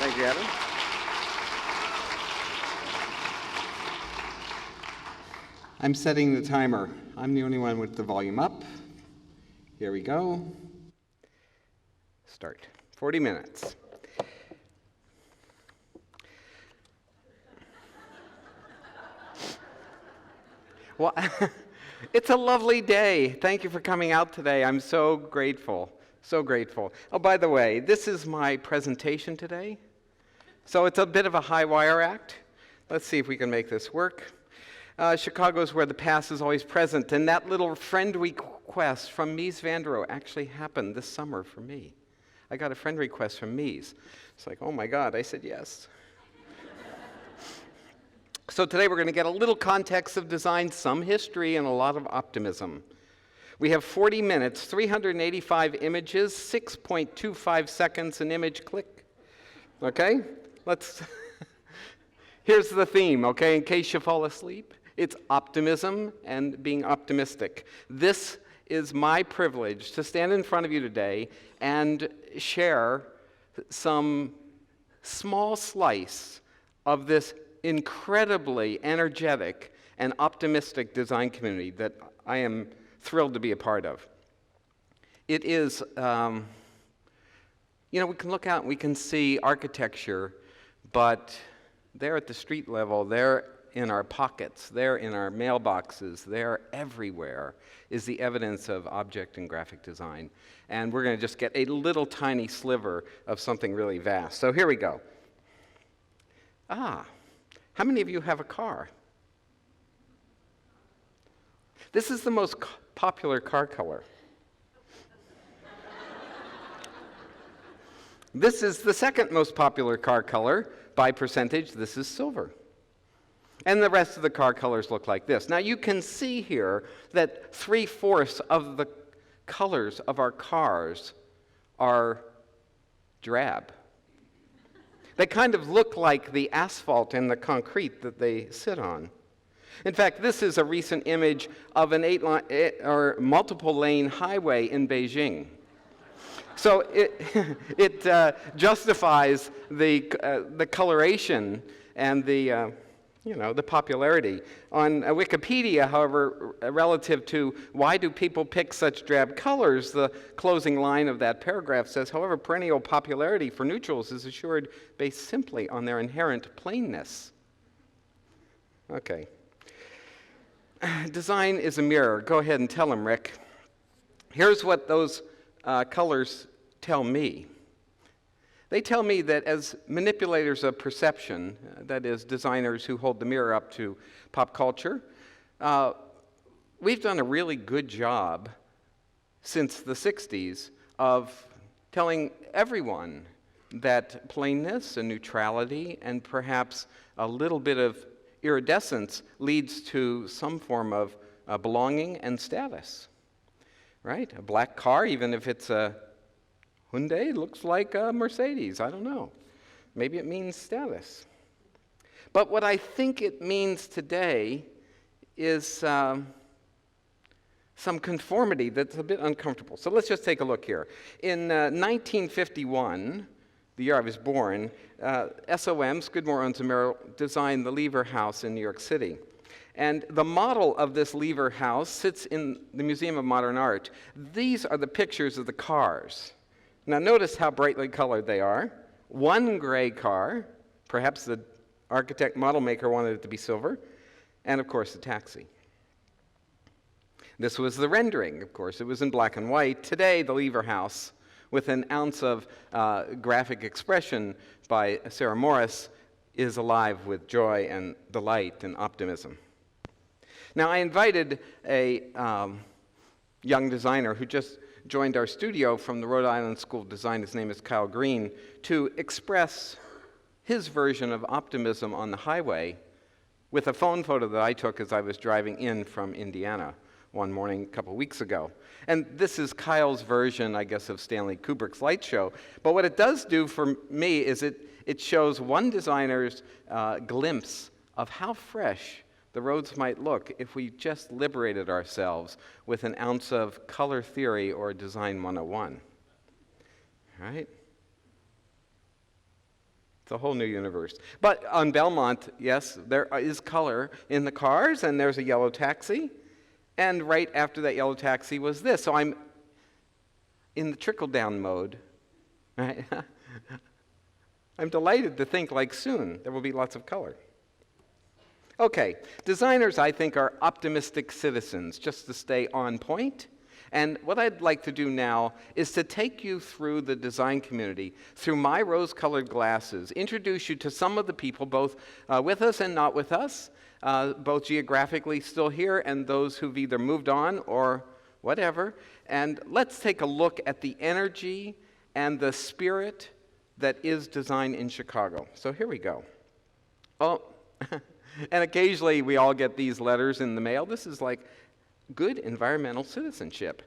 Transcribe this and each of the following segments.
Thank you, Adam. I'm setting the timer. I'm the only one with the volume up. Here we go. Start. 40 minutes. Well, it's a lovely day. Thank you for coming out today. I'm so grateful, so grateful. Oh, by the way, this is my presentation today. So it's a bit of a high wire act. Let's see if we can make this work. Chicago is where the past is always present, and that little friend request from Mies van der Rohe actually happened this summer for me. I got a friend request from Mies. It's like, oh my God, I said yes. So today we're going to get a little context of design, some history, and a lot of optimism. We have 40 minutes, 385 images, 6.25 seconds an image click. Okay? Here's the theme, okay, in case you fall asleep. It's optimism and being optimistic. This is my privilege to stand in front of you today and share some small slice of this incredibly energetic and optimistic design community that I am thrilled to be a part of. It is, we can look out and we can see architecture, but they're at the street level, they're in our pockets, they're in our mailboxes, they're everywhere, is the evidence of object and graphic design. And we're going to just get a little tiny sliver of something really vast. So here we go. How many of you have a car? This is the most popular car color. This is the second most popular car color by percentage. This is silver. And the rest of the car colors look like this. Now you can see here that 3/4 of the colors of our cars are drab. They kind of look like the asphalt and the concrete that they sit on. In fact, this is a recent image of an multiple lane highway in Beijing. So it justifies the coloration and the popularity. On Wikipedia, however, relative to why do people pick such drab colors, the closing line of that paragraph says, however, perennial popularity for neutrals is assured based simply on their inherent plainness. Okay. Design is a mirror. Go ahead and tell them, Rick. Here's what those colors tell me. They tell me that as manipulators of perception, that is, designers who hold the mirror up to pop culture, we've done a really good job since the 60s of telling everyone that plainness and neutrality and perhaps a little bit of iridescence leads to some form of belonging and status, right? A black car, even if it's a Hyundai, looks like a Mercedes. I don't know. Maybe it means status. But what I think it means today is some conformity that's a bit uncomfortable. So let's just take a look here. In 1951, the year I was born, SOM, Skidmore, Owens & Merrill, designed the Lever House in New York City. And the model of this Lever House sits in the Museum of Modern Art. These are the pictures of the cars. Now notice how brightly colored they are. One gray car, perhaps the architect model maker wanted it to be silver, and of course the taxi. This was the rendering, of course. It was in black and white. Today, the Lever House, with an ounce of graphic expression by Sarah Morris, is alive with joy and delight and optimism. Now, I invited a young designer who just joined our studio from the Rhode Island School of Design. His name is Kyle Green, to express his version of optimism on the highway with a phone photo that I took as I was driving in from Indiana one morning a couple weeks ago. And this is Kyle's version, I guess, of Stanley Kubrick's Light Show. But what it does do for me is it shows one designer's glimpse of how fresh the roads might look if we just liberated ourselves with an ounce of color theory or design 101. All right? It's a whole new universe. But on Belmont, yes, there is color in the cars, and there's a yellow taxi. And right after that yellow taxi was this. So I'm in the trickle-down mode. Right? I'm delighted to think like soon there will be lots of color. Okay, designers, I think, are optimistic citizens, just to stay on point. And what I'd like to do now is to take you through the design community, through my rose-colored glasses, introduce you to some of the people, both with us and not with us, both geographically still here and those who've either moved on or whatever. And let's take a look at the energy and the spirit that is design in Chicago. So here we go. Oh, and occasionally we all get these letters in the mail. This is like good environmental citizenship.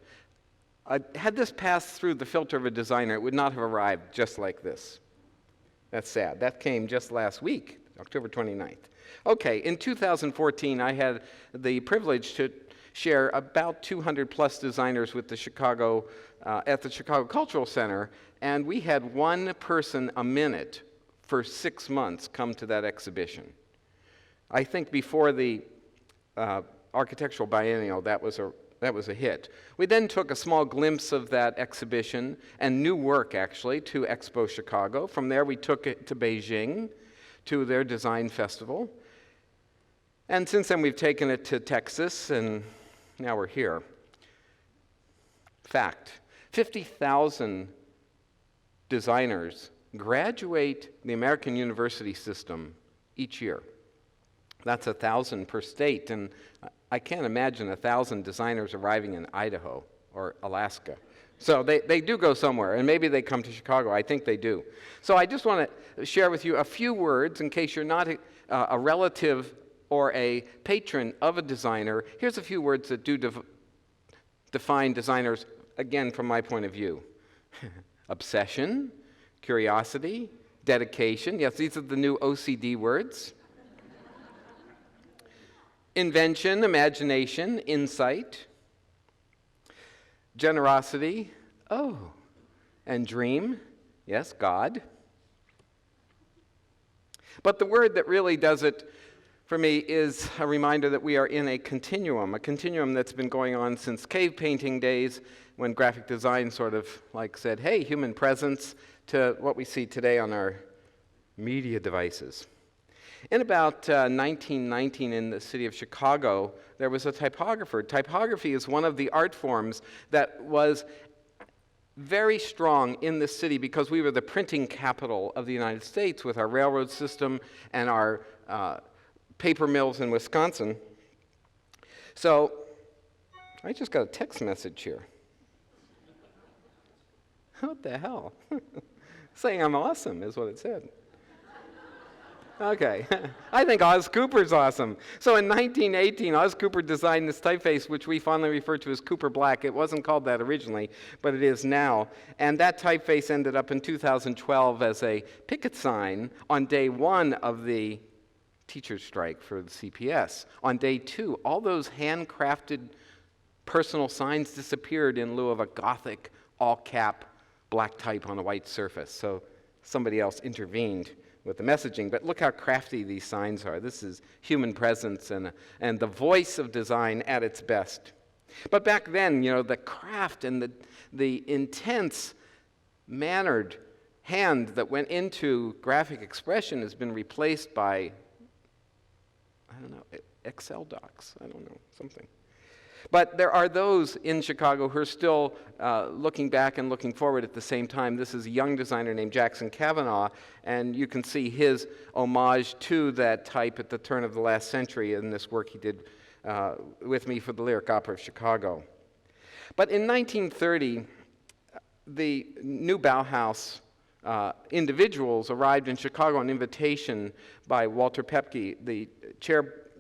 Had this passed through the filter of a designer, it would not have arrived just like this. That's sad. That came just last week, October 29th. Okay, in 2014, I had the privilege to share about 200 plus designers with the Chicago, at the Chicago Cultural Center, and we had one person a minute for 6 months come to that exhibition. I think before the Architectural Biennial, that was a hit. We then took a small glimpse of that exhibition and new work, actually, to Expo Chicago. From there, we took it to Beijing, to their design festival. And since then, we've taken it to Texas, and now we're here. Fact, 50,000 designers graduate the American university system each year. That's 1,000 per state, and I can't imagine 1,000 designers arriving in Idaho or Alaska. So they do go somewhere, and maybe they come to Chicago. I think they do. So I just want to share with you a few words in case you're not a relative or a patron of a designer. Here's a few words that do define designers, again, from my point of view. Obsession, curiosity, dedication. Yes, these are the new OCD words. Invention, imagination, insight, generosity, and dream, yes, God. But the word that really does it for me is a reminder that we are in a continuum that's been going on since cave painting days, when graphic design sort of like said, hey, human presence, to what we see today on our media devices. In about 1919 in the city of Chicago, there was a typographer. Typography is one of the art forms that was very strong in this city because we were the printing capital of the United States with our railroad system and our paper mills in Wisconsin. So I just got a text message here. What the hell? Saying I'm awesome is what it said. Okay, I think Oz Cooper's awesome. So in 1918, Oz Cooper designed this typeface, which we fondly refer to as Cooper Black. It wasn't called that originally, but it is now. And that typeface ended up in 2012 as a picket sign on day one of the teacher's strike for the CPS. On day two, all those handcrafted personal signs disappeared in lieu of a Gothic, all-cap, black type on a white surface. So somebody else intervened with the messaging, but look how crafty these signs are. This is human presence and the voice of design at its best. But back then, the craft and the intense, mannered hand that went into graphic expression has been replaced by, Excel docs, something. But there are those in Chicago who are still looking back and looking forward at the same time. This is a young designer named Jackson Kavanaugh, and you can see his homage to that type at the turn of the last century in this work he did with me for the Lyric Opera of Chicago. But in 1930, the new Bauhaus individuals arrived in Chicago on invitation by Walter Pepke, the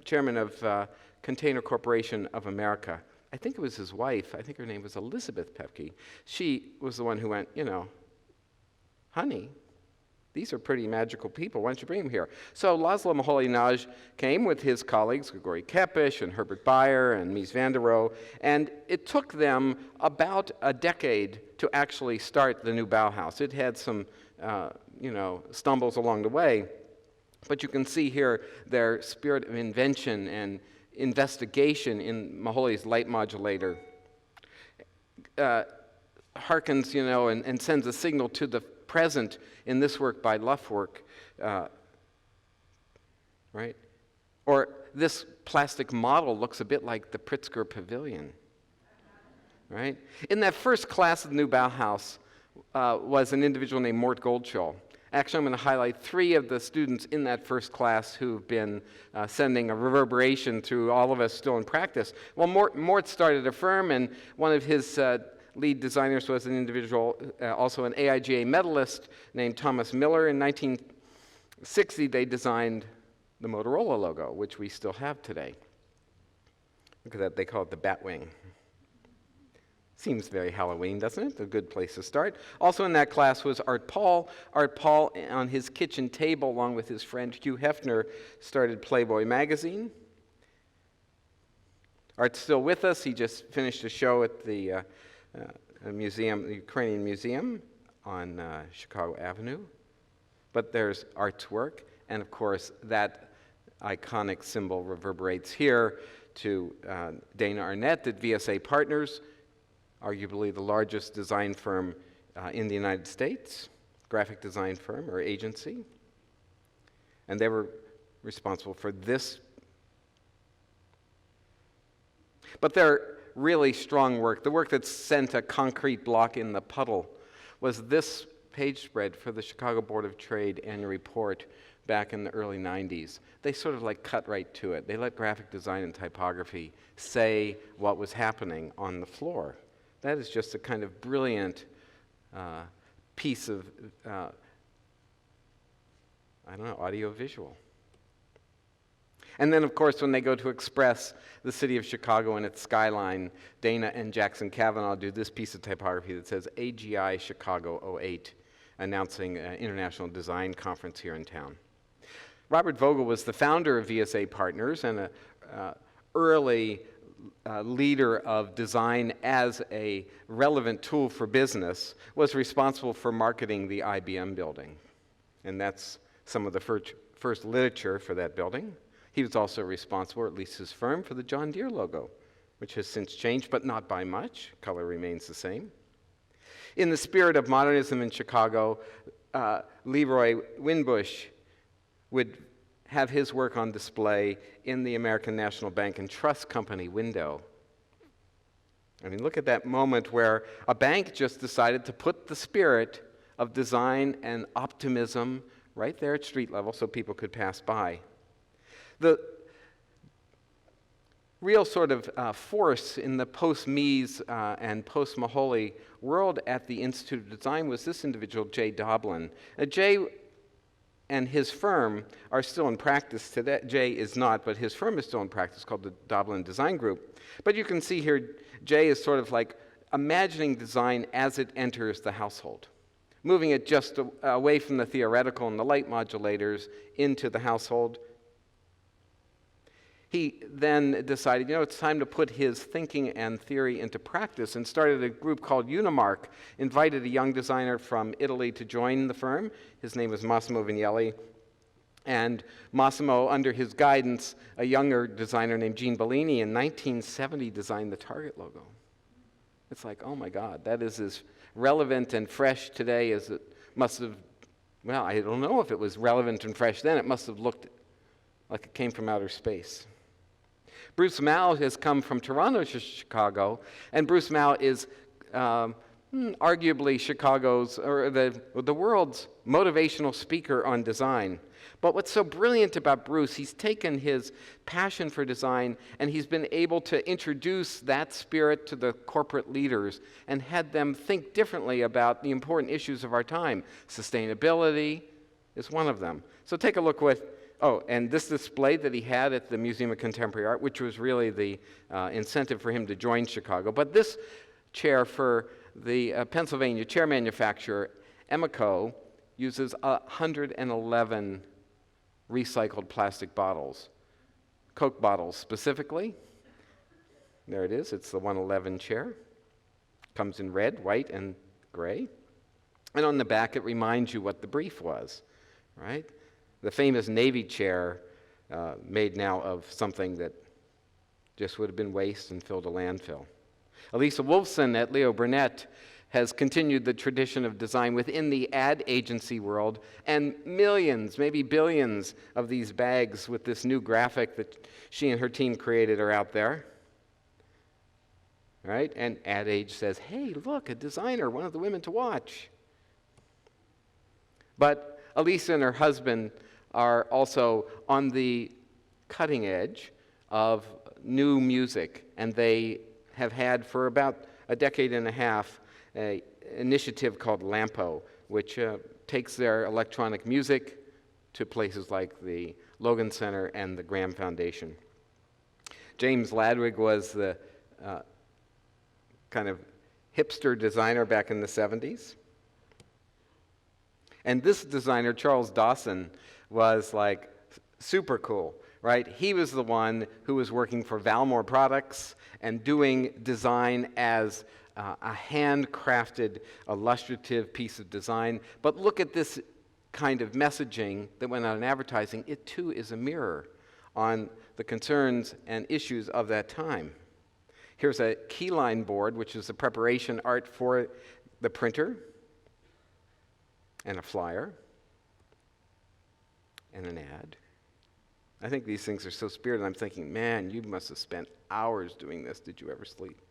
chairman of Container Corporation of America. I think it was his wife. I think her name was Elizabeth Pepke. She was the one who went, honey, these are pretty magical people. Why don't you bring them here? So Laszlo Moholy-Nagy came with his colleagues, Grigory Kepish and Herbert Bayer and Mies van der Rohe, and it took them about a decade to actually start the new Bauhaus. It had some stumbles along the way. But you can see here their spirit of invention and investigation in Moholy's light modulator. Harkens, and sends a signal to the present in this work by Luftwerk, right? Or this plastic model looks a bit like the Pritzker Pavilion, right? In that first class of the new Bauhaus was an individual named Mort Goldschall. Actually, I'm going to highlight 3 of the students in that first class who've been sending a reverberation through all of us still in practice. Well, Mort started a firm, and one of his lead designers was an individual, also an AIGA medalist, named Thomas Miller. In 1960, they designed the Motorola logo, which we still have today. Look at that, they call it the Batwing. Seems very Halloween, doesn't it? A good place to start. Also in that class was Art Paul. Art Paul, on his kitchen table, along with his friend Hugh Hefner, started Playboy magazine. Art's still with us. He just finished a show at the museum, the Ukrainian Museum on Chicago Avenue. But there's Art's work, and of course that iconic symbol reverberates here to Dana Arnett at VSA Partners, arguably the largest design firm in the United States, graphic design firm or agency. And they were responsible for this. But their really strong work, the work that sent a concrete block in the puddle, was this page spread for the Chicago Board of Trade annual report back in the early 90s. They sort of cut right to it. They let graphic design and typography say what was happening on the floor. That is just a kind of brilliant piece of, audio-visual. And then, of course, when they go to express the city of Chicago and its skyline, Dana and Jackson Kavanaugh do this piece of typography that says AGI Chicago 08, announcing an international design conference here in town. Robert Vogel was the founder of VSA Partners and an early leader of design as a relevant tool for business, was responsible for marketing the IBM building. And that's some of the first literature for that building. He was also responsible, or at least his firm, for the John Deere logo, which has since changed, but not by much. Color remains the same. In the spirit of modernism in Chicago, Leroy Winbush would have his work on display in the American National Bank and Trust Company window. I mean, look at that moment where a bank just decided to put the spirit of design and optimism right there at street level so people could pass by. The real sort of force in the post-Mies and post-Moholy world at the Institute of Design was this individual, Jay Doblin. Jay and his firm are still in practice today. Jay is not, but his firm is still in practice, called the Doblin Design Group. But you can see here, Jay is sort of imagining design as it enters the household, moving it just away from the theoretical and the light modulators into the household. He then decided, it's time to put his thinking and theory into practice, and started a group called Unimark, invited a young designer from Italy to join the firm. His name was Massimo Vignelli. And Massimo, under his guidance, a younger designer named Gene Bellini, in 1970 designed the Target logo. It's oh my God, that is as relevant and fresh today as it must have, I don't know if it was relevant and fresh then. It must have looked like it came from outer space. Bruce Mao has come from Toronto to Chicago, and Bruce Mao is arguably Chicago's, or the world's motivational speaker on design. But what's so brilliant about Bruce, he's taken his passion for design and he's been able to introduce that spirit to the corporate leaders and had them think differently about the important issues of our time. Sustainability is one of them. So take a look and this display that he had at the Museum of Contemporary Art, which was really the incentive for him to join Chicago. But this chair for the Pennsylvania chair manufacturer, Emeco, uses 111 recycled plastic bottles. Coke bottles specifically. There it is. It's the 111 chair. Comes in red, white, and gray. And on the back, it reminds you what the brief was, right? The famous Navy chair made now of something that just would have been waste and filled a landfill. Elisa Wolfson at Leo Burnett has continued the tradition of design within the ad agency world, and millions, maybe billions of these bags with this new graphic that she and her team created are out there. Right? And Ad Age says, hey, look, a designer, one of the women to watch. But Elisa and her husband are also on the cutting edge of new music, and they have had for about a decade and a half an initiative called Lampo, which takes their electronic music to places like the Logan Center and the Graham Foundation. James Ladwig was the kind of hipster designer back in the 70s. And this designer, Charles Dawson, was like super cool, right? He was the one who was working for Valmore Products and doing design as a handcrafted, illustrative piece of design. But look at this kind of messaging that went out in advertising. It too is a mirror on the concerns and issues of that time. Here's a keyline board, which is the preparation art for the printer, and a flyer, and an ad. I think these things are so spirited. I'm thinking, man, you must have spent hours doing this. Did you ever sleep?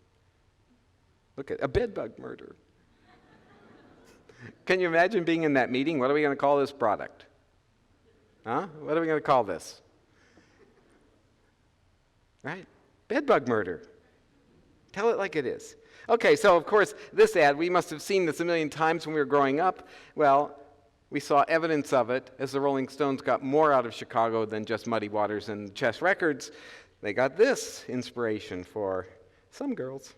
Look at a bedbug murder. Can you imagine being in that meeting? What are we going to call this product? Huh? What are we going to call this? Right? Bedbug murder. Tell it like it is. Okay, so of course, this ad, we must have seen this a million times when we were growing up. Well, we saw evidence of it as the Rolling Stones got more out of Chicago than just Muddy Waters and Chess Records. They got this inspiration for some girls.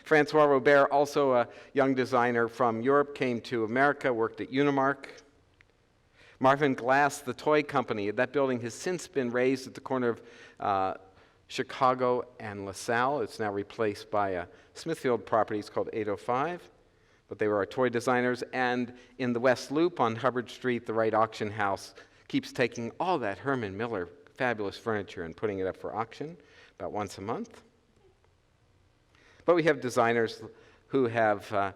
Francois Robert, also a young designer from Europe, came to America, worked at Unimark. Marvin Glass, the toy company, that building has since been razed at the corner of Chicago and LaSalle. It's now replaced by a Smithfield property. It's called 805. But they were our toy designers. And in the West Loop on Hubbard Street, the Wright Auction House keeps taking all that Herman Miller fabulous furniture and putting it up for auction about once a month. But we have designers who have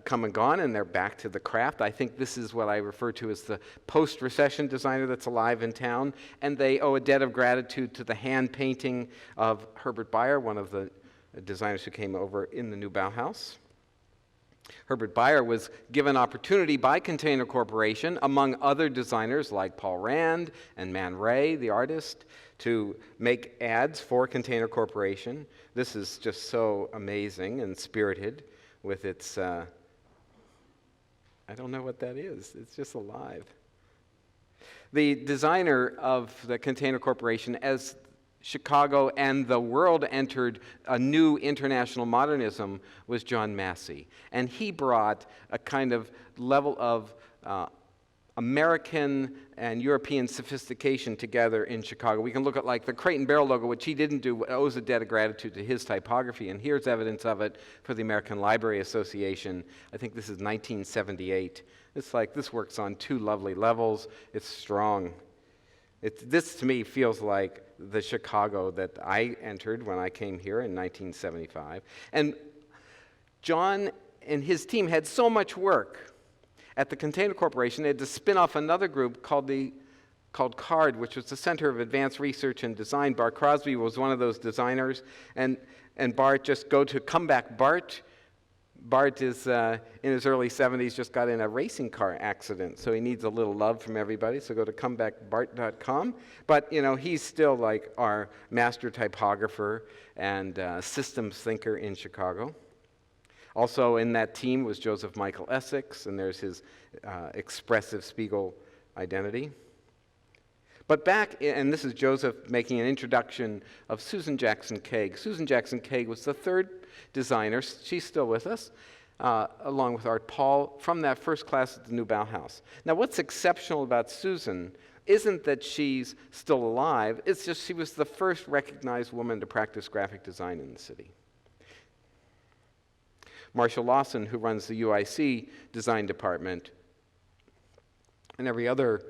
come and gone, and they're back to the craft. I think this is what I refer to as the post-recession designer that's alive in town, and they owe a debt of gratitude to the hand painting of Herbert Bayer, one of the designers who came over in the new Bauhaus. Herbert Bayer was given opportunity by Container Corporation, among other designers like Paul Rand and Man Ray, the artist, to make ads for Container Corporation. This is just so amazing and spirited with its, I don't know what that is. It's just alive. The designer of the Container Corporation, as Chicago and the world entered a new international modernism, was John Massey. And he brought a kind of level of American and European sophistication together in Chicago. We can look at like the Crate and Barrel logo, which he didn't do, owes a debt of gratitude to his typography. And here's evidence of it for the American Library Association. I think this is 1978. It's like this works on two lovely levels. It's strong. This to me feels like the Chicago that I entered when I came here in 1975. And John and his team had so much work at the Container Corporation. They had to spin off another group called CARD, which was the Center of Advanced Research and Design. Bart Crosby was one of those designers, and Bart, just go to Comeback Bart. Bart is in his early 70s, just got in a racing car accident, so he needs a little love from everybody, so go to comebackbart.com. But, you know, he's still like our master typographer and systems thinker in Chicago. Also in that team was Joseph Michael Essex, and there's his expressive Spiegel identity. But back, and this is Joseph making an introduction of Susan Jackson Kaig. Susan Jackson Kaig was the third designer. She's still with us, along with Art Paul, from that first class at the new Bauhaus. Now, what's exceptional about Susan isn't that she's still alive, it's just she was the first recognized woman to practice graphic design in the city. Marshal Lawson, who runs the UIC design department, and every other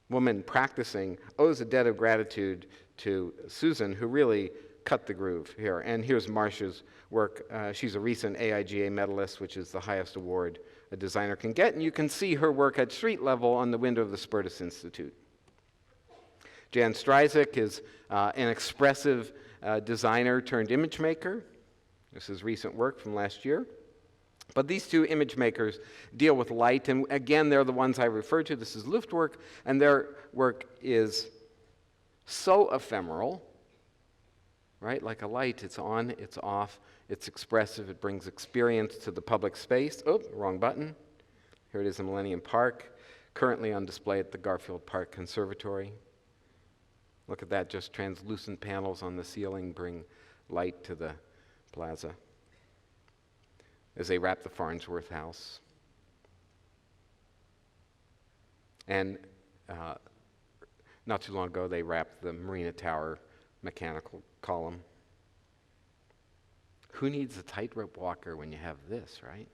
woman practicing owes a debt of gratitude to Susan, who really cut the groove here. And here's Marsha's work. She's a recent AIGA medalist, which is the highest award a designer can get, and you can see her work at street level on the window of the Spertus Institute. Jan Stryzik is an expressive designer turned image maker. This is recent work from last year. But these two image makers deal with light, and again, they're the ones I referred to. This is Luftwerk, and their work is so ephemeral, right? Like a light, it's on, it's off, it's expressive, it brings experience to the public space. Oh, wrong button. Here it is in Millennium Park, currently on display at the Garfield Park Conservatory. Look at that, just translucent panels on the ceiling bring light to the plaza as they wrap the Farnsworth House. And not too long ago, they wrapped the Marina Tower mechanical column. Who needs a tightrope walker when you have this, right?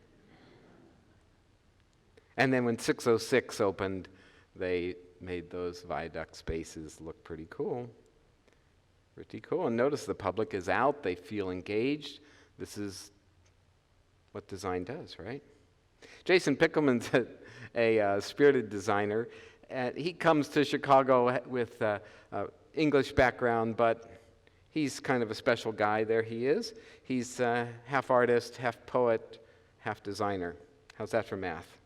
And then when 606 opened, they made those viaduct spaces look pretty cool. Pretty cool. And notice the public is out. They feel engaged. This is what design does, right? Jason Pickelman's a spirited designer. He comes to Chicago with English background, but he's kind of a special guy. There he is. He's half artist, half poet, half designer. How's that for math?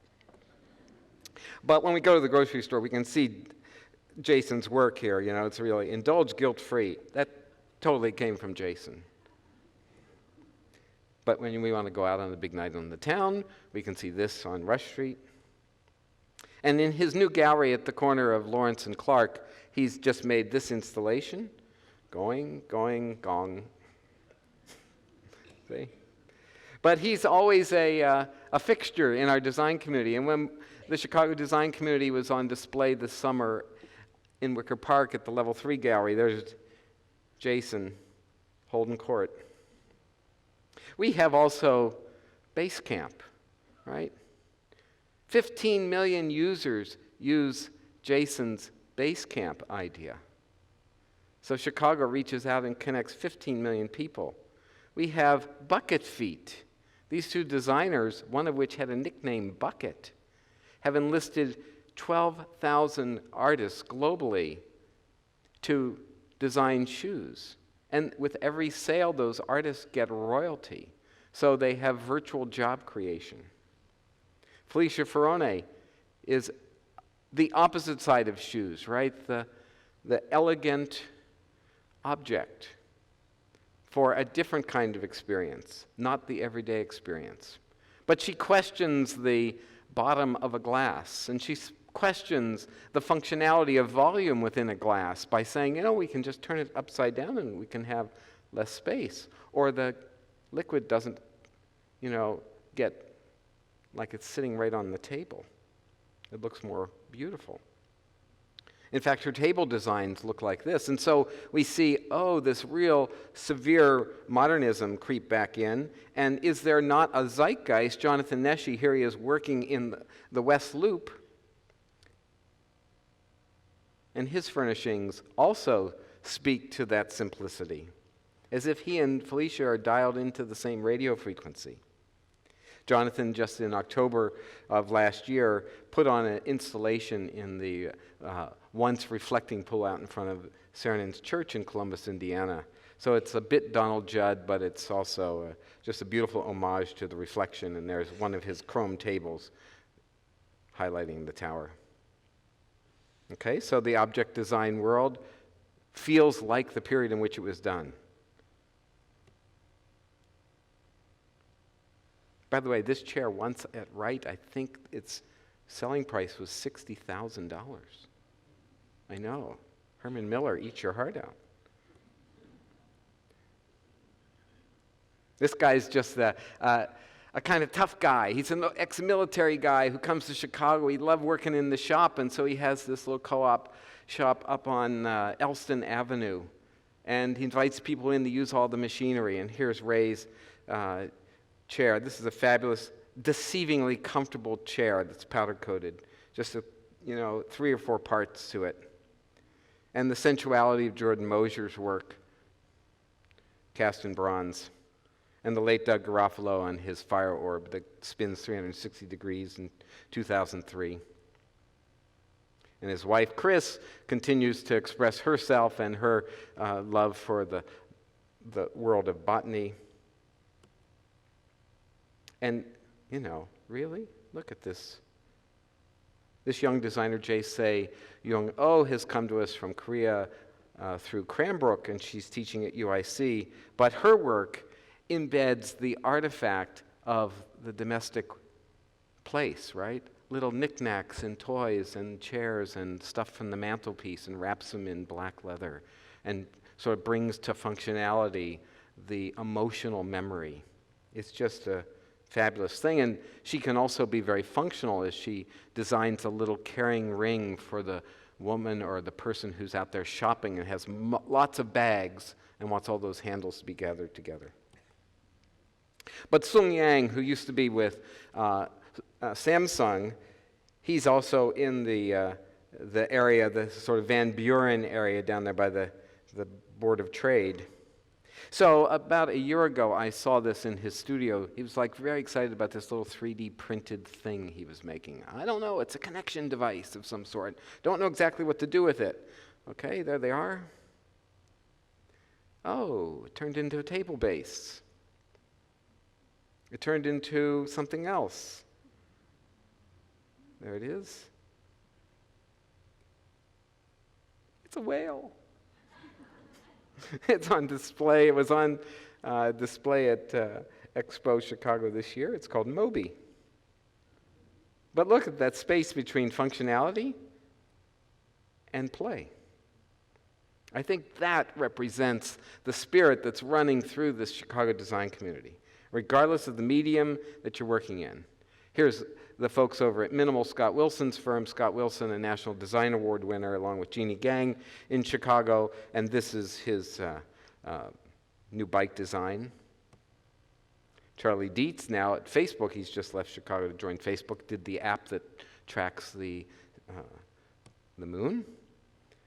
But when we go to the grocery store, we can see Jason's work here. You know, it's really indulge guilt-free. That totally came from Jason. But when we want to go out on a big night on the town, we can see this on Rush Street. And in his new gallery at the corner of Lawrence and Clark, he's just made this installation. Going, going, gong. See? But he's always a fixture in our design community. And when the Chicago design community was on display this summer in Wicker Park at the Level 3 gallery, there's Jason holding court. We have also Basecamp, right? 15 million users use Jason's Basecamp idea. So Chicago reaches out and connects 15 million people. We have Bucket Feet. These two designers, one of which had a nickname Bucket, have enlisted 12,000 artists globally to design shoes. And with every sale, those artists get royalty. So they have virtual job creation. Felicia Ferrone is the opposite side of shoes, right? The elegant object for a different kind of experience, not the everyday experience. But she questions the bottom of a glass, and she questions the functionality of volume within a glass by saying, you know, we can just turn it upside down and we can have less space. Or the liquid doesn't, you know, get like it's sitting right on the table. It looks more beautiful. In fact, her table designs look like this. And so we see, oh, this real severe modernism creep back in. And is there not a zeitgeist? Jonathan Neshe, here he is working in the West Loop. And his furnishings also speak to that simplicity, as if he and Felicia are dialed into the same radio frequency. Jonathan, just in October of last year, put on an installation in the once reflecting pool out in front of Serenan's Church in Columbus, Indiana. So it's a bit Donald Judd, but it's also just a beautiful homage to the reflection, and there's one of his chrome tables highlighting the tower. Okay, so the object design world feels like the period in which it was done. By the way, this chair once at Wright, I think its selling price was $60,000. I know. Herman Miller, eat your heart out. This guy's just a kind of tough guy. He's an ex-military guy who comes to Chicago. He loved working in the shop, and so he has this little co-op shop up on Elston Avenue. And he invites people in to use all the machinery. And here's Ray's chair. This is a fabulous, deceivingly comfortable chair that's powder-coated. Just, 3 or 4 parts to it. And the sensuality of Jordan Mosier's work, cast in bronze. And the late Doug Garofalo on his fire orb that spins 360 degrees in 2003. And his wife, Chris, continues to express herself and her love for the world of botany. And, really, look at this. This young designer, Jae Young-oh, has come to us from Korea through Cranbrook, and she's teaching at UIC. But her work embeds the artifact of the domestic place, right? Little knickknacks and toys and chairs and stuff from the mantelpiece, and wraps them in black leather and sort of brings to functionality the emotional memory. It's just a fabulous thing. And she can also be very functional as she designs a little carrying ring for the woman or the person who's out there shopping and has lots of bags and wants all those handles to be gathered together. But Sung Yang, who used to be with Samsung, he's also in the area, the sort of Van Buren area down there by the Board of Trade. So about a year ago, I saw this in his studio. He was very excited about this little 3D printed thing he was making. I don't know, it's a connection device of some sort. Don't know exactly what to do with it. Okay, there they are. Oh, it turned into a table base. It turned into something else. There it is. It's a whale. It's on display. It was on display at Expo Chicago this year. It's called Moby. But look at that space between functionality and play. I think that represents the spirit that's running through this Chicago design community, regardless of the medium that you're working in. Here's the folks over at Minimal, Scott Wilson's firm. Scott Wilson, a National Design Award winner, along with Jeannie Gang in Chicago, and this is his new bike design. Charlie Dietz, now at Facebook, he's just left Chicago to join Facebook, did the app that tracks the moon.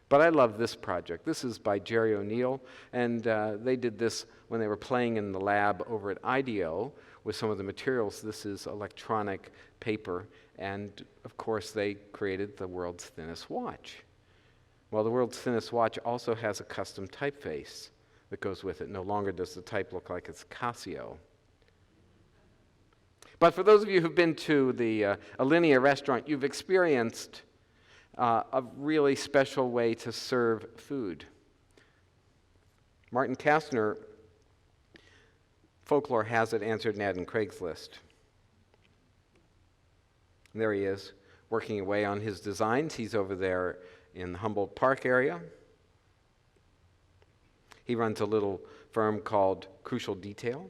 But I love this project. This is by Jerry O'Neill, and they did this when they were playing in the lab over at IDEO with some of the materials. This is electronic paper, and of course they created the world's thinnest watch. Well, the world's thinnest watch also has a custom typeface that goes with it. No longer does the type look like it's Casio. But for those of you who've been to the Alinea restaurant, you've experienced a really special way to serve food. Martin Kastner, Folklore has it, answered an ad in Craigslist. And there he is, working away on his designs. He's over there in the Humboldt Park area. He runs a little firm called Crucial Detail.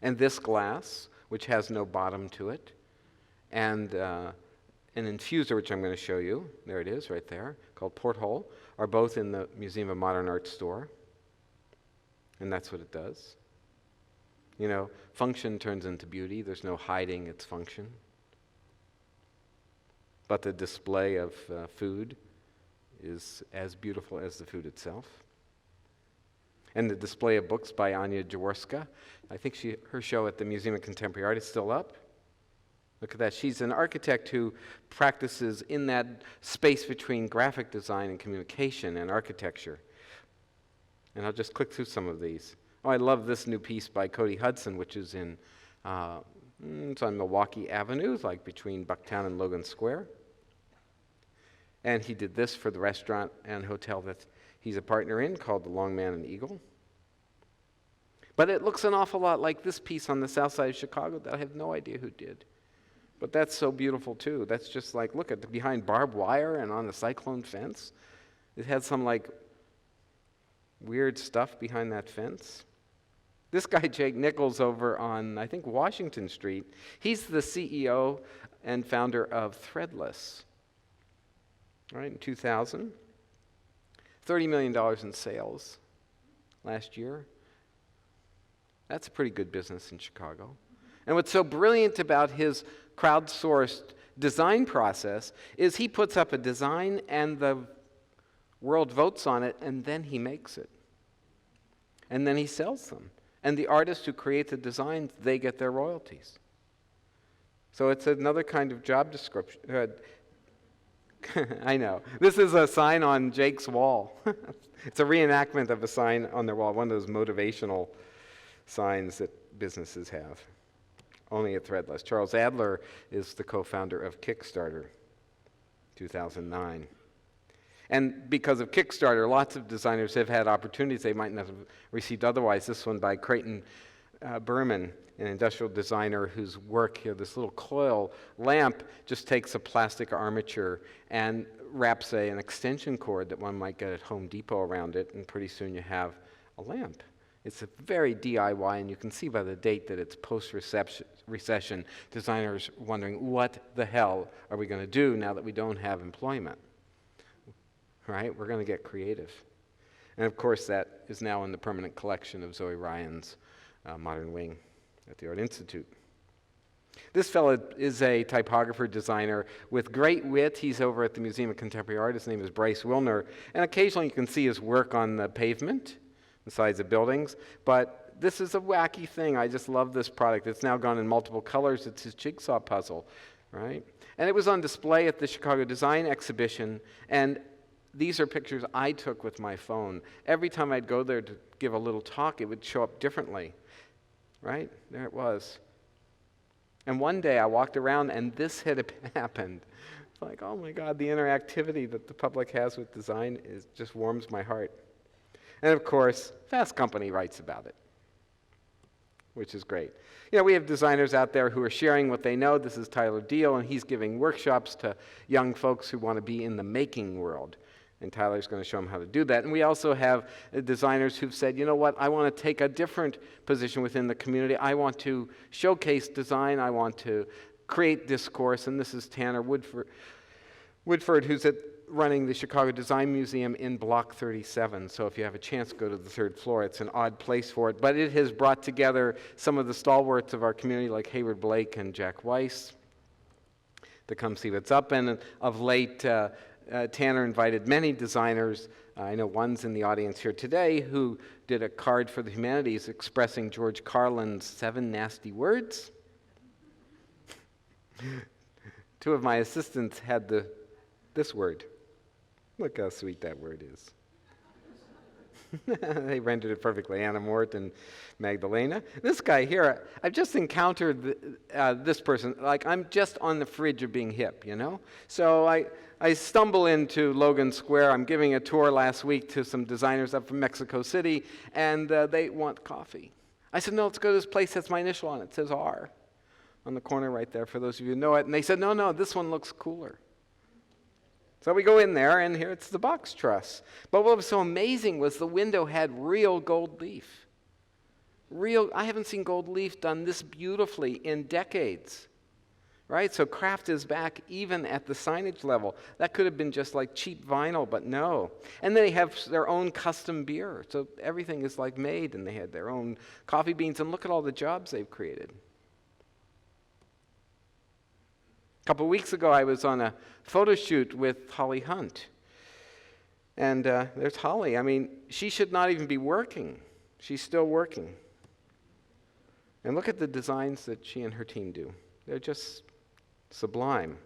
And this glass, which has no bottom to it, and an infuser, which I'm going to show you, there it is right there, called Porthole, are both in the Museum of Modern Art store. And that's what it does. Function turns into beauty. There's no hiding its function. But the display of food is as beautiful as the food itself. And the display of books by Anya Jaworska. I think her show at the Museum of Contemporary Art is still up. Look at that. She's an architect who practices in that space between graphic design and communication and architecture. And I'll just click through some of these. Oh, I love this new piece by Cody Hudson, which is it's on Milwaukee Avenue, like between Bucktown and Logan Square. And he did this for the restaurant and hotel that he's a partner in, called the Long Man and Eagle. But it looks an awful lot like this piece on the south side of Chicago that I have no idea who did. But that's so beautiful too. That's just like, look at behind barbed wire and on the cyclone fence. It had some weird stuff behind that fence. This guy, Jake Nichols, over on, I think, Washington Street, he's the CEO and founder of Threadless. Right, in 2000. $30 million in sales last year. That's a pretty good business in Chicago. And what's so brilliant about his crowdsourced design process is he puts up a design and the world votes on it, and then he makes it. And then he sells them. And the artists who create the designs, they get their royalties. So it's another kind of job description. I know. This is a sign on Jake's wall. It's a reenactment of a sign on their wall, one of those motivational signs that businesses have, only at Threadless. Charles Adler is the co-founder of Kickstarter, 2009. And because of Kickstarter, lots of designers have had opportunities they might not have received otherwise. This one by Creighton Berman, an industrial designer whose work here, this little coil lamp, just takes a plastic armature and wraps an extension cord that one might get at Home Depot around it, and pretty soon you have a lamp. It's a very DIY, and you can see by the date that it's post-recession. Designers wondering, what the hell are we going to do now that we don't have employment? Right? We're going to get creative. And of course, that is now in the permanent collection of Zoe Ryan's Modern Wing at the Art Institute. This fellow is a typographer designer with great wit. He's over at the Museum of Contemporary Art. His name is Bryce Wilner. And occasionally you can see his work on the pavement, the sides of buildings. But this is a wacky thing. I just love this product. It's now gone in multiple colors. It's his jigsaw puzzle, right? And it was on display at the Chicago Design Exhibition. And these are pictures I took with my phone. Every time I'd go there to give a little talk, it would show up differently, right? There it was. And one day I walked around and this had happened. It's like, oh my God, the interactivity that the public has with design just warms my heart. And of course, Fast Company writes about it, which is great. You know, we have designers out there who are sharing what they know. This is Tyler Deal, and he's giving workshops to young folks who want to be in the making world. And Tyler's going to show them how to do that. And we also have designers who've said, you know what, I want to take a different position within the community. I want to showcase design. I want to create discourse. And this is Tanner Woodford, who's running the Chicago Design Museum in Block 37. So if you have a chance, go to the third floor. It's an odd place for it. But it has brought together some of the stalwarts of our community, like Hayward Blake and Jack Weiss, to come see what's up. And of late, Tanner invited many designers. I know one's in the audience here today who did a card for the Humanities expressing George Carlin's 7 nasty words. Two of my assistants had this word. Look how sweet that word is. They rendered it perfectly. Anna Mort and Magdalena. This guy here, I've just encountered this person. Like, I'm just on the fridge of being hip, you know? So I stumble into Logan Square. I'm giving a tour last week to some designers up from Mexico City, and they want coffee. I said, no, let's go to this place that's my initial on it. It says R on the corner right there, for those of you who know it. And they said, no, this one looks cooler. So we go in there, and here it's the box truss. But what was so amazing was the window had real gold leaf. I haven't seen gold leaf done this beautifully in decades. Right? So craft is back even at the signage level. That could have been just like cheap vinyl, but no. And they have their own custom beer. So everything is like made, and they had their own coffee beans. And look at all the jobs they've created. A couple weeks ago, I was on a photo shoot with Holly Hunt. And there's Holly. I mean, she should not even be working. She's still working. And look at the designs that she and her team do. They're just sublime.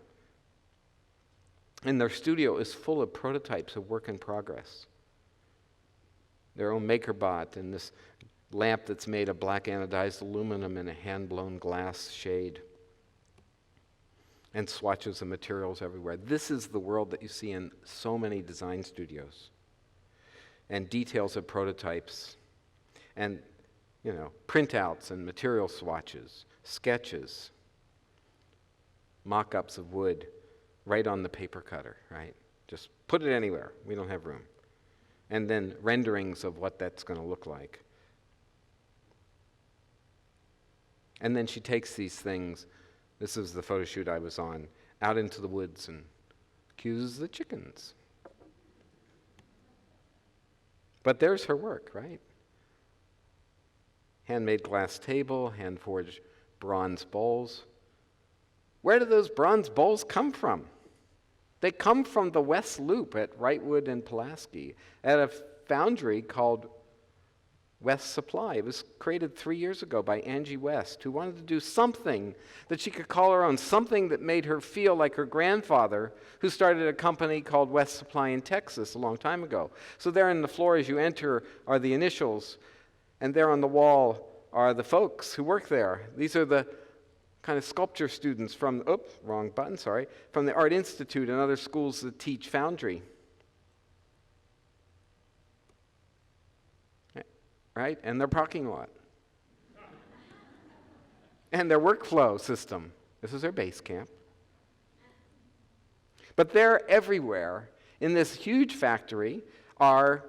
And their studio is full of prototypes of work in progress. Their own MakerBot and this lamp that's made of black anodized aluminum in a hand-blown glass shade. And swatches of materials everywhere. This is the world that you see in so many design studios. And details of prototypes. And, you know, printouts and material swatches, sketches, mock-ups of wood right on the paper cutter, right? Just put it anywhere. We don't have room. And then renderings of what that's going to look like. And then she takes these things. This is the photo shoot I was on, out into the woods and accuses the chickens. But there's her work, right? Handmade glass table, hand-forged bronze bowls. Where do those bronze bowls come from? They come from the West Loop at Wrightwood and Pulaski at a foundry called West Supply. It was created 3 years ago by Angie West, who wanted to do something that she could call her own, something that made her feel like her grandfather, who started a company called West Supply in Texas a long time ago. So there on the floor as you enter are the initials, and there on the wall are the folks who work there. These are the kind of sculpture students from, wrong button, sorry, from the Art Institute and other schools that teach foundry. Right? And their parking lot. And their workflow system. This is their base camp. But there, everywhere, in this huge factory, are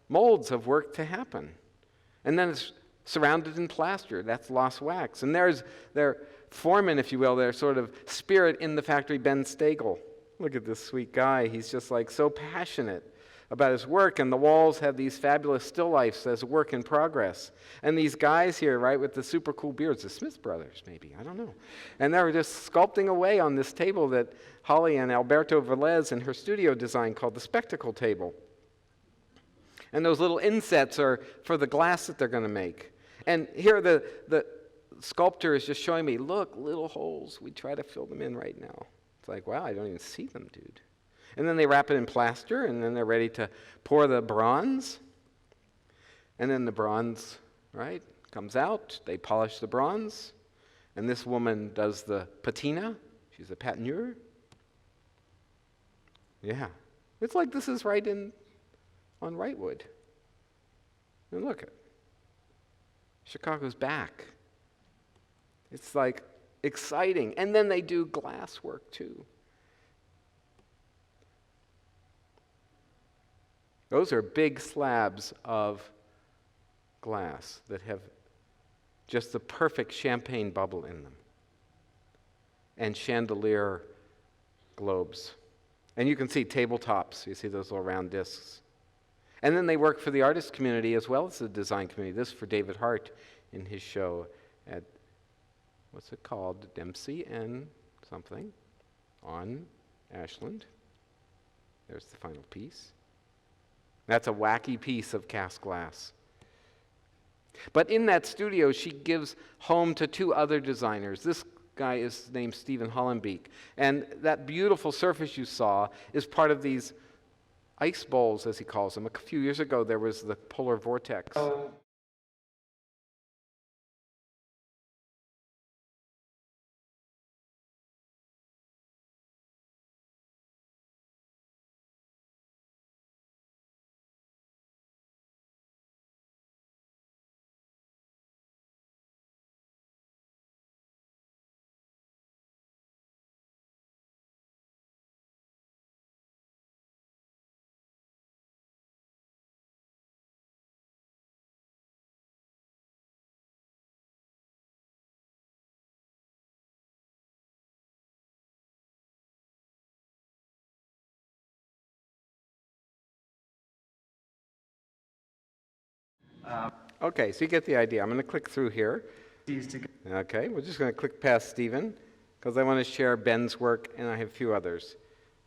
molds of work to happen. And then it's surrounded in plaster. That's lost wax. And there's their foreman, if you will, their sort of spirit in the factory, Ben Stagel. Look at this sweet guy. He's just like so passionate about his work, and the walls have these fabulous still lifes as a work in progress. And these guys here, right, with the super cool beards, the Smith brothers, maybe, I don't know. And they were just sculpting away on this table that Holly and Alberto Velez in her studio designed called the Spectacle Table. And those little insets are for the glass that they're going to make. And here the sculptor is just showing me, look, little holes. We try to fill them in right now. It's like, wow, I don't even see them, dude. And then they wrap it in plaster, and then they're ready to pour the bronze. And then the bronze, right, comes out. They polish the bronze. And this woman does the patina. She's a patineur. Yeah. It's like this is right on Wrightwood. And look, Chicago's back. It's like exciting. And then they do glass work too. Those are big slabs of glass that have just the perfect champagne bubble in them. And chandelier globes. And you can see tabletops. You see those little round discs. And then they work for the artist community as well as the design community. This for David Hart in his show at, what's it called? Dempsey and something on Ashland. There's the final piece. That's a wacky piece of cast glass. But in that studio, she gives home to two other designers. This guy is named Stephen Hollenbeek. And that beautiful surface you saw is part of these ice bowls, as he calls them. A few years ago, there was the polar vortex. Okay, so you get the idea. I'm going to click through here. Okay, we're just going to click past Stephen because I want to share Ben's work, and I have a few others.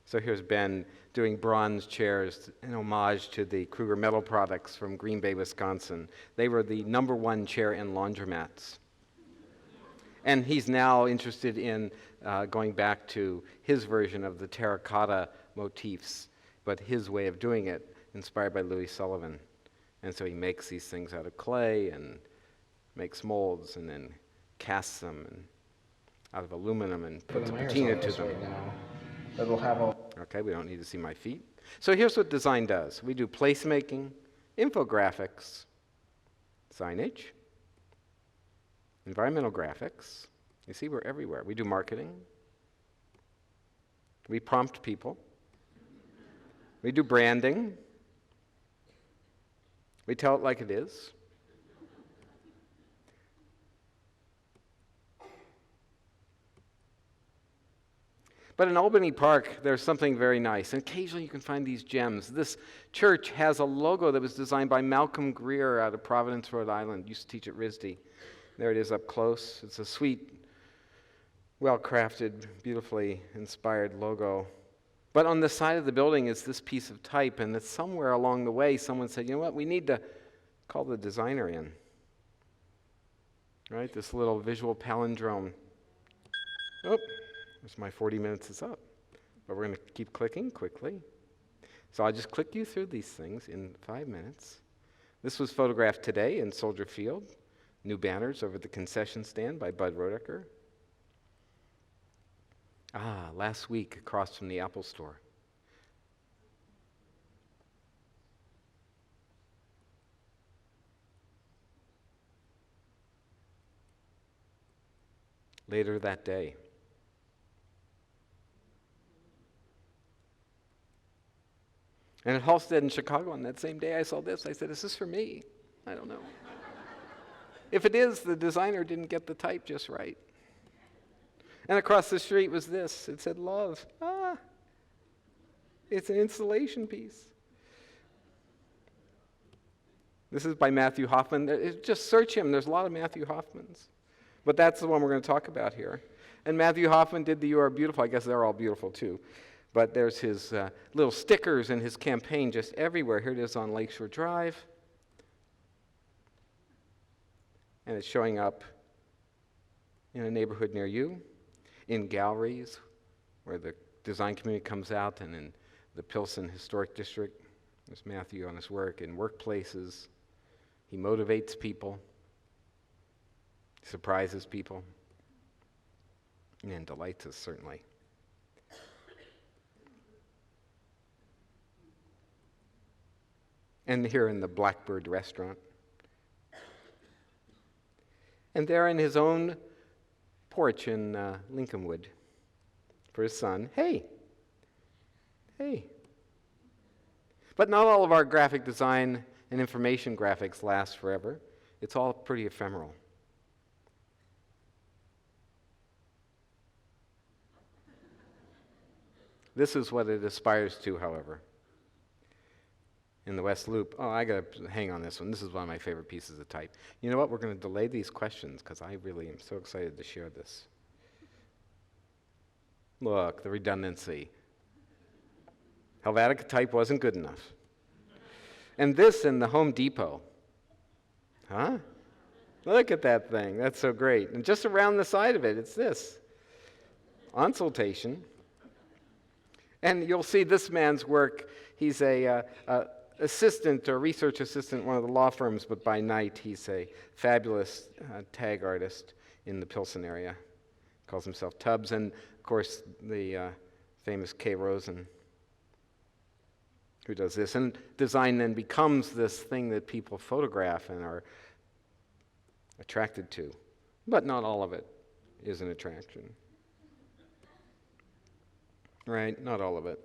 So here's Ben doing bronze chairs in homage to the Kruger Metal Products from Green Bay, Wisconsin. They were the #1 chair in laundromats. And he's now interested in going back to his version of the terracotta motifs, but his way of doing it, inspired by Louis Sullivan. And so he makes these things out of clay and makes molds and then casts them out of aluminum and puts a patina to them. Right, okay, we don't need to see my feet. So here's what design does. We do placemaking, infographics, signage, environmental graphics. You see, we're everywhere. We do marketing. We prompt people. We do branding. We tell it like it is. But in Albany Park, there's something very nice. And occasionally you can find these gems. This church has a logo that was designed by Malcolm Greer out of Providence, Rhode Island. Used to teach at RISD. There it is up close. It's a sweet, well-crafted, beautifully inspired logo. But on the side of the building is this piece of type, and it's somewhere along the way someone said, you know what, we need to call the designer in. Right, this little visual palindrome. Oh, there's my 40 minutes is up. But we're going to keep clicking quickly. So I'll just click you through these things in 5 minutes. This was photographed today in Soldier Field. New banners over the concession stand by Bud Rodecker. Last week across from the Apple Store. Later that day. And at Halstead in Chicago on that same day I saw this. I said, is this for me? I don't know. If it is, the designer didn't get the type just right. And across the street was this. It said, love. It's an installation piece. This is by Matthew Hoffman. Just search him. There's a lot of Matthew Hoffmans. But that's the one we're going to talk about here. And Matthew Hoffman did the You Are Beautiful. I guess they're all beautiful too. But there's his little stickers in his campaign just everywhere. Here it is on Lakeshore Drive. And it's showing up in a neighborhood near you, in galleries where the design community comes out, and in the Pilsen Historic District. There's Matthew on his work. In workplaces, he motivates people, surprises people, and delights us, certainly. And here in the Blackbird restaurant. And there in his own porch in Lincolnwood for his son, hey. But not all of our graphic design and information graphics last forever. It's all pretty ephemeral. This is what it aspires to, however. In the West Loop. I got to hang on this one. This is one of my favorite pieces of type. You know what? We're going to delay these questions because I really am so excited to share this. Look, the redundancy. Helvetica type wasn't good enough. And this in the Home Depot. Huh? Look at that thing. That's so great. And just around the side of it, it's this. Consultation. And you'll see this man's work. He's a assistant or research assistant at one of the law firms, but by night he's a fabulous tag artist in the Pilsen area. Calls himself Tubbs, and of course the famous Kay Rosen, who does this. And design then becomes this thing that people photograph and are attracted to. But not all of it is an attraction. Right? Not all of it.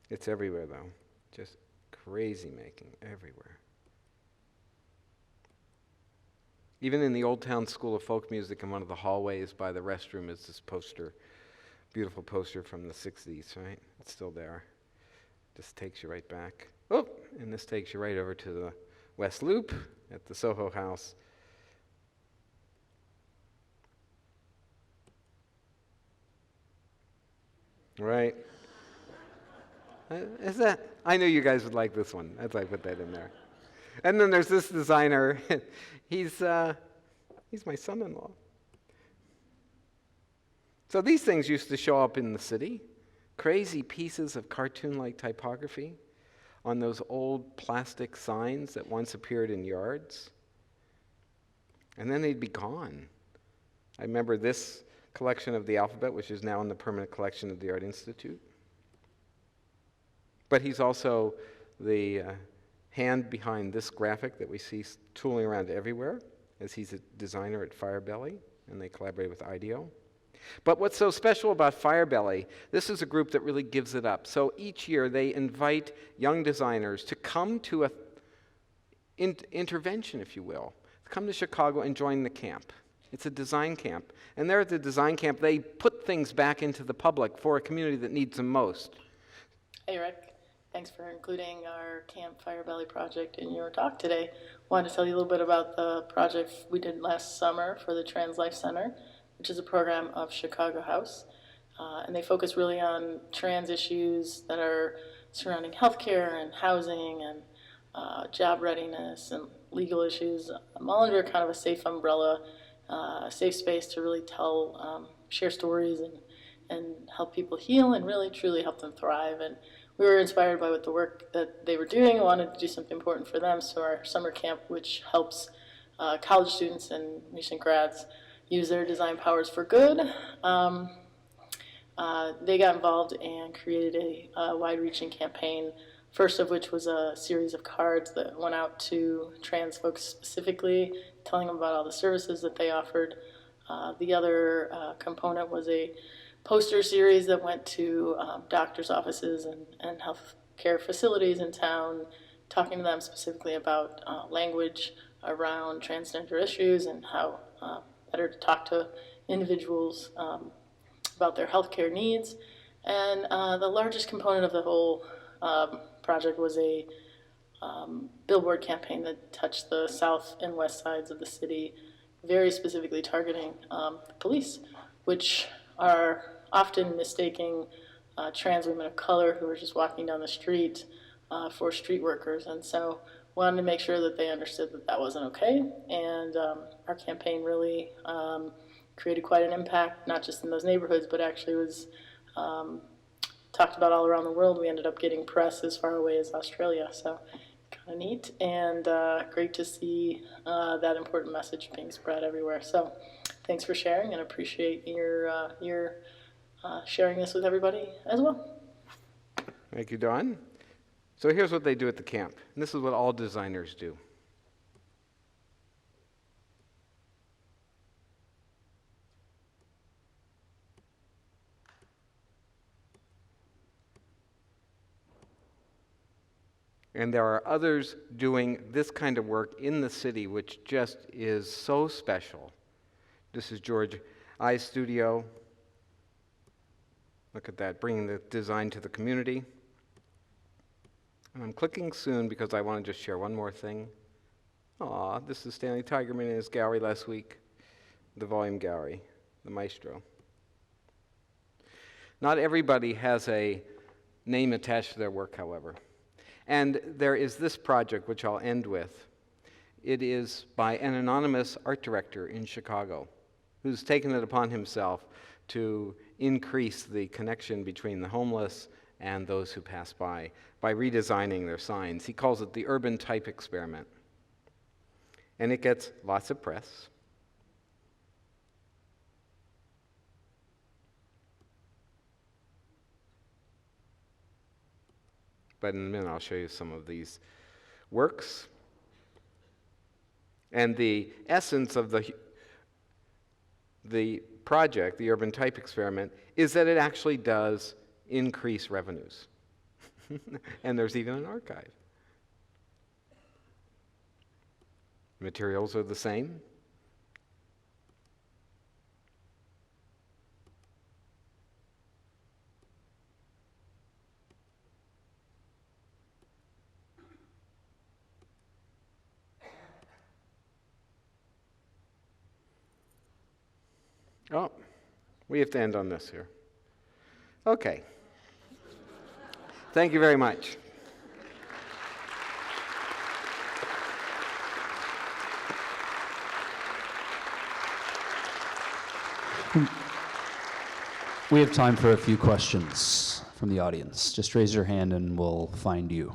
It's everywhere, though. Just crazy making everywhere. Even in the Old Town School of Folk Music, in one of the hallways by the restroom, is this poster, beautiful poster from the 60s, right? It's still there. Just takes you right back. Oh, and this takes you right over to the West Loop at the Soho House. Right? Is that? I knew you guys would like this one. That's why I put that in there. And then there's this designer. He's my son-in-law. So these things used to show up in the city. Crazy pieces of cartoon-like typography on those old plastic signs that once appeared in yards. And then they'd be gone. I remember this collection of the alphabet, which is now in the permanent collection of the Art Institute. But he's also the hand behind this graphic that we see tooling around everywhere, as he's a designer at Firebelly, and they collaborate with IDEO. But what's so special about Firebelly, this is a group that really gives it up. So each year they invite young designers to come to a intervention, if you will, to come to Chicago and join the camp. It's a design camp. And there at the design camp, they put things back into the public for a community that needs them most. Hey, Rick. Thanks for including our Camp Fire Valley project in your talk today. Wanted to tell you a little bit about the project we did last summer for the Trans Life Center, which is a program of Chicago House. And they focus really on trans issues that are surrounding healthcare and housing and job readiness and legal issues, all under kind of a safe umbrella, a safe space to really tell, share stories and help people heal and really truly help them thrive. And we were inspired by what the work that they were doing and wanted to do something important for them. So our summer camp, which helps college students and recent grads use their design powers for good, they got involved and created a wide-reaching campaign, first of which was a series of cards that went out to trans folks specifically, telling them about all the services that they offered. The other component was a poster series that went to doctors' offices and health care facilities in town, talking to them specifically about language around transgender issues and how better to talk to individuals about their healthcare needs. And the largest component of the whole project was a billboard campaign that touched the south and west sides of the city, very specifically targeting the police, which are often mistaking trans women of color who are just walking down the street for street workers. And so wanted to make sure that they understood that that wasn't okay. And our campaign really created quite an impact, not just in those neighborhoods, but actually was talked about all around the world. We ended up getting press as far away as Australia, so kind of neat and great to see that important message being spread everywhere. So thanks for sharing, and appreciate your sharing this with everybody as well. Thank you, Dawn. So here's what they do at the camp, and this is what all designers do. And there are others doing this kind of work in the city, which just is so special. This is George I's studio. Look at that, bringing the design to the community. And I'm clicking soon because I want to just share one more thing. Aw, this is Stanley Tigerman in his gallery last week, the volume gallery, the maestro. Not everybody has a name attached to their work, however. And there is this project, which I'll end with. It is by an anonymous art director in Chicago, who's taken it upon himself to increase the connection between the homeless and those who pass by redesigning their signs. He calls it the urban type experiment. And it gets lots of press. But in a minute, I'll show you some of these works. And the essence of the project, the urban type experiment, is that it actually does increase revenues. And there's even an archive. Materials are the same. Oh, we have to end on this here. Okay. Thank you very much. We have time for a few questions from the audience. Just raise your hand and we'll find you.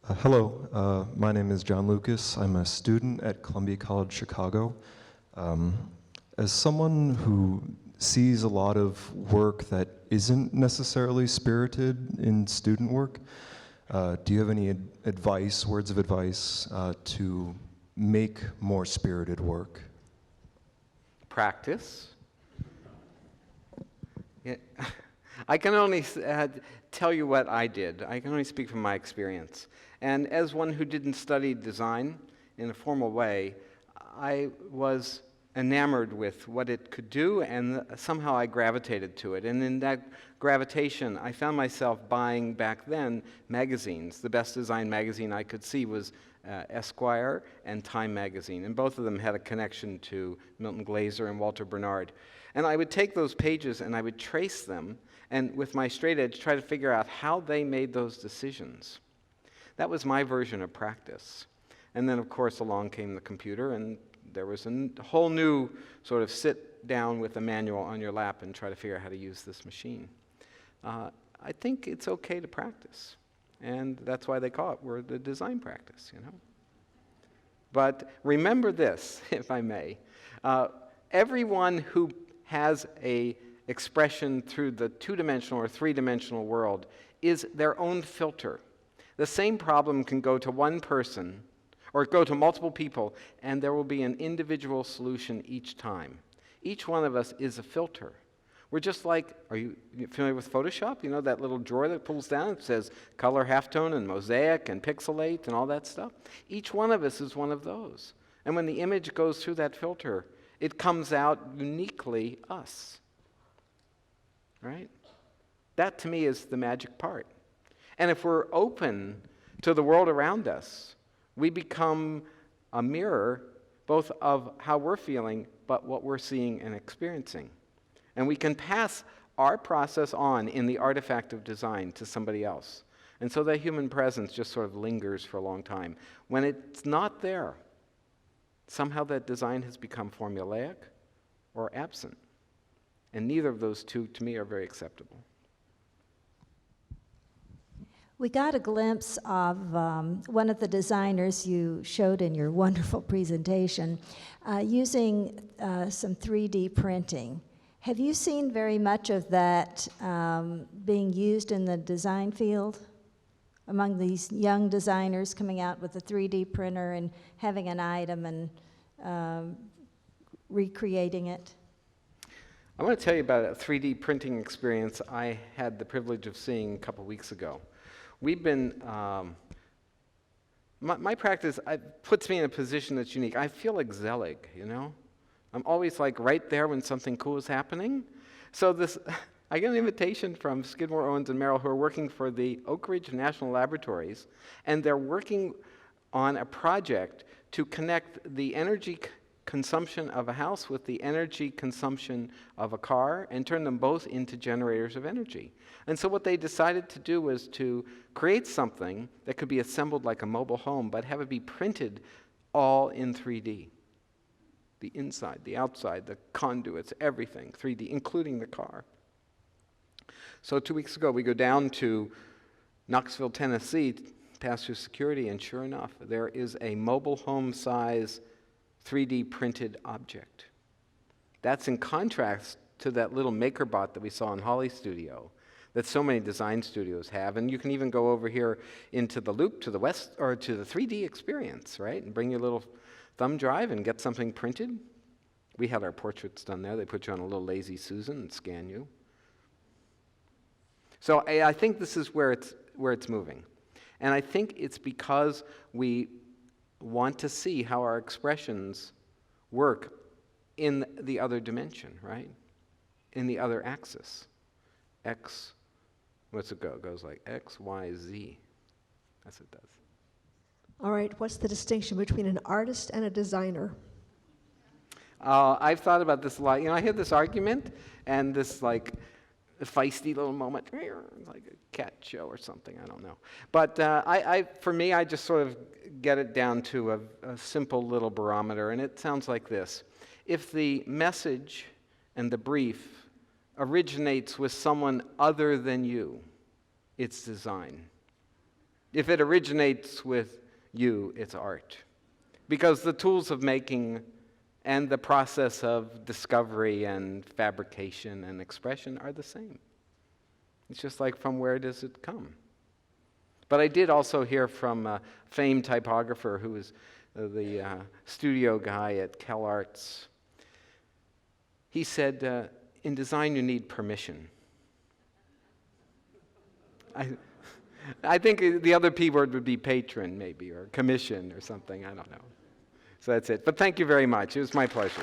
Hello, my name is John Lucas. I'm a student at Columbia College Chicago. As someone who sees a lot of work that isn't necessarily spirited in student work, do you have any advice, words of advice, to make more spirited work? Practice. Yeah. I can only tell you what I did. I can only speak from my experience. And as one who didn't study design in a formal way, I was enamored with what it could do, and somehow I gravitated to it. And in that gravitation, I found myself buying, back then, magazines. The best design magazine I could see was Esquire and Time magazine, and both of them had a connection to Milton Glaser and Walter Bernard. And I would take those pages and I would trace them, and with my straight edge try to figure out how they made those decisions. That was my version of practice. And then, of course, along came the computer, and there was a whole new sort of sit down with a manual on your lap and try to figure out how to use this machine. I think it's okay to practice. And that's why they call it the design practice, you know. But remember this, if I may. Everyone who has a expression through the two-dimensional or three-dimensional world is their own filter. The same problem can go to one person or go to multiple people, and there will be an individual solution each time. Each one of us is a filter. We're just like, are you familiar with Photoshop? You know that little drawer that pulls down? It says color, halftone, and mosaic, and pixelate, and all that stuff. Each one of us is one of those. And when the image goes through that filter, it comes out uniquely us. Right? That, to me, is the magic part. And if we're open to the world around us, we become a mirror both of how we're feeling, but what we're seeing and experiencing. And we can pass our process on in the artifact of design to somebody else. And so that human presence just sort of lingers for a long time. When it's not there, somehow that design has become formulaic or absent. And neither of those two, to me, are very acceptable. We got a glimpse of one of the designers you showed in your wonderful presentation using some 3D printing. Have you seen very much of that being used in the design field among these young designers coming out with a 3D printer and having an item and recreating it? I want to tell you about a 3D printing experience I had the privilege of seeing a couple weeks ago. We've been, my practice puts me in a position that's unique. I feel like Zelig, you know? I'm always like right there when something cool is happening. So I get an invitation from Skidmore, Owens, and Merrill, who are working for the Oak Ridge National Laboratories, and they're working on a project to connect the energy consumption of a house with the energy consumption of a car and turn them both into generators of energy. And so what they decided to do was to create something that could be assembled like a mobile home, but have it be printed all in 3D. The inside, the outside, the conduits, everything, 3D, including the car. So 2 weeks ago, we go down to Knoxville, Tennessee, pass through security, and sure enough, there is a mobile home size 3D printed object. That's in contrast to that little MakerBot that we saw in Holly's studio that so many design studios have. And you can even go over here into the Loop to the west, or to the 3D experience, right? And bring your little thumb drive and get something printed. We had our portraits done there. They put you on a little Lazy Susan and scan you. So I think this is where it's moving. And I think it's because we want to see how our expressions work in the other dimension, right? In the other axis. X, what's it go? It goes like X, Y, Z. That's what it does. All right, what's the distinction between an artist and a designer? I've thought about this a lot. You know, I had this argument and this like feisty little moment, like a cat show or something, I don't know. But for me, I just sort of get it down to a simple little barometer, and it sounds like this. If the message and the brief originates with someone other than you, it's design. If it originates with you, it's art. Because the tools of making and the process of discovery and fabrication and expression are the same. It's just like, from where does it come? But I did also hear from a famed typographer who was the studio guy at CalArts. He said, in design you need permission. I think the other P word would be patron, maybe, or commission or something, I don't know. So that's it. But thank you very much. It was my pleasure.